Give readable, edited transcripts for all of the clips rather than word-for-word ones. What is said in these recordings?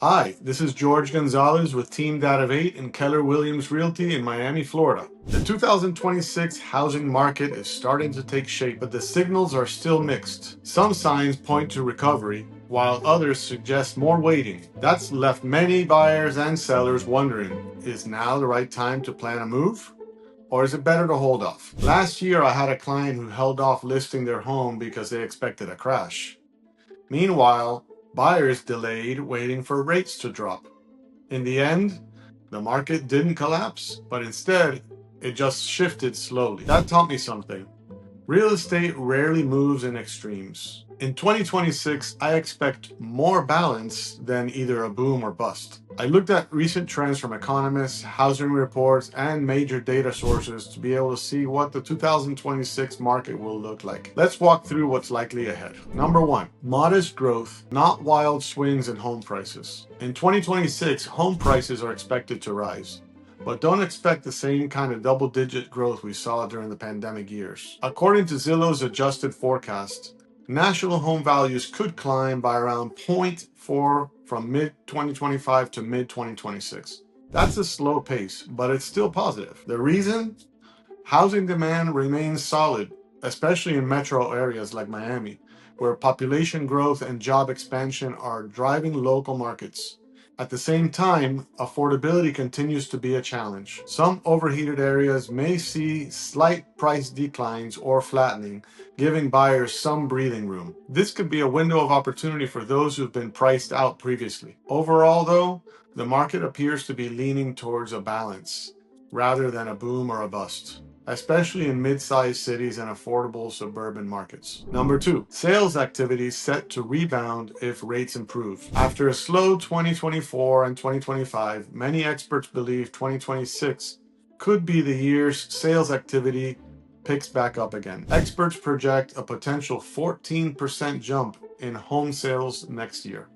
Hi, this is Jorge Gonzalez with Team Data of 8 and Keller Williams Realty in Miami, Florida. The 2026 housing market is starting to take shape, but the signals are still mixed. Some signs point to recovery, while others suggest more waiting. That's left many buyers and sellers wondering, is now the right time to plan a move? Or is it better to hold off? Last year, I had a client who held off listing their home because they expected a crash. Meanwhile, buyers delayed waiting for rates to drop. In the end, the market didn't collapse, but instead, it just shifted slowly. That taught me something. Real estate rarely moves in extremes. In 2026, I expect more balance than either a boom or bust. I looked at recent trends from economists, housing reports, and major data sources to be able to see what the 2026 market will look like. Let's walk through what's likely ahead. Number one, modest growth, not wild swings in home prices. In 2026, home prices are expected to rise, but don't expect the same kind of double-digit growth we saw during the pandemic years. According to Zillow's adjusted forecast, national home values could climb by around 0.4 from mid-2025 to mid-2026. That's a slow pace, but it's still positive. The reason? Housing demand remains solid, especially in metro areas like Miami, where population growth and job expansion are driving local markets. At the same time, affordability continues to be a challenge. Some overheated areas may see slight price declines or flattening, giving buyers some breathing room. This could be a window of opportunity for those who've been priced out previously. Overall, though, the market appears to be leaning towards a balance rather than a boom or a bust, especially in mid-sized cities and affordable suburban markets. Number two, sales activity set to rebound if rates improve. After a slow 2024 and 2025, many experts believe 2026 could be the year's sales activity picks back up again. Experts project a potential 14% jump in home sales next year,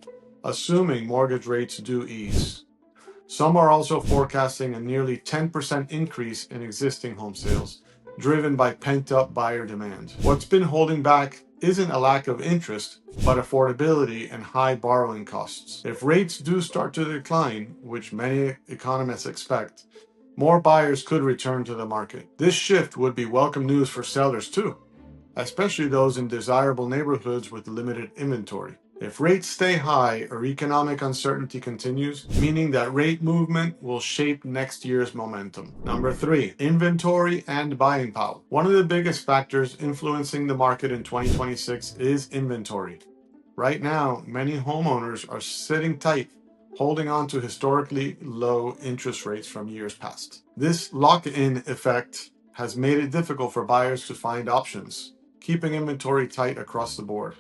assuming mortgage rates do ease. Some are also forecasting a nearly 10% increase in existing home sales, driven by pent-up buyer demand. What's been holding back isn't a lack of interest, but affordability and high borrowing costs. If rates do start to decline, which many economists expect, more buyers could return to the market. This shift would be welcome news for sellers too, especially those in desirable neighborhoods with limited inventory. If rates stay high or economic uncertainty continues, meaning that rate movement will shape next year's momentum. Number three, inventory and buying power. One of the biggest factors influencing the market in 2026 is inventory. Right now, many homeowners are sitting tight, holding on to historically low interest rates from years past. This lock-in effect has made it difficult for buyers to find options, keeping inventory tight across the board.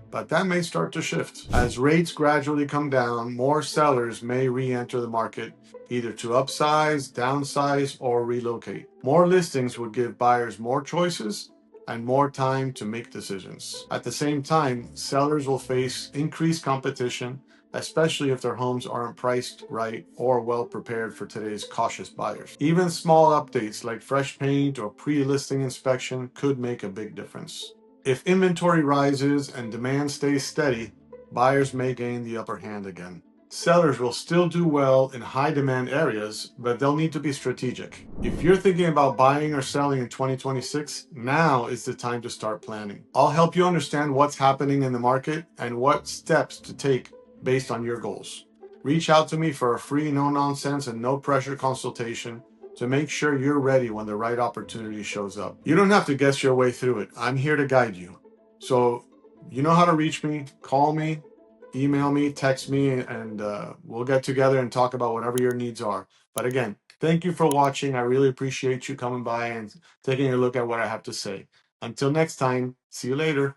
But that may start to shift. As rates gradually come down, more sellers may re-enter the market, either to upsize, downsize, or relocate. More listings would give buyers more choices and more time to make decisions. At the same time, sellers will face increased competition, especially if their homes aren't priced right or well prepared for today's cautious buyers. Even small updates like fresh paint or pre-listing inspection could make a big difference. If inventory rises and demand stays steady, buyers may gain the upper hand again. Sellers will still do well in high demand areas, but they'll need to be strategic. If you're thinking about buying or selling in 2026, now is the time to start planning. I'll help you understand what's happening in the market and what steps to take based on your goals. Reach out to me for a free, no nonsense and no pressure consultation to make sure you're ready when the right opportunity shows up. You don't have to guess your way through it. I'm here to guide you. So you know how to reach me. Call me, email me, text me, and we'll get together and talk about whatever your needs are. But again, thank you for watching. I really appreciate you coming by and taking a look at what I have to say. Until next time, see you later.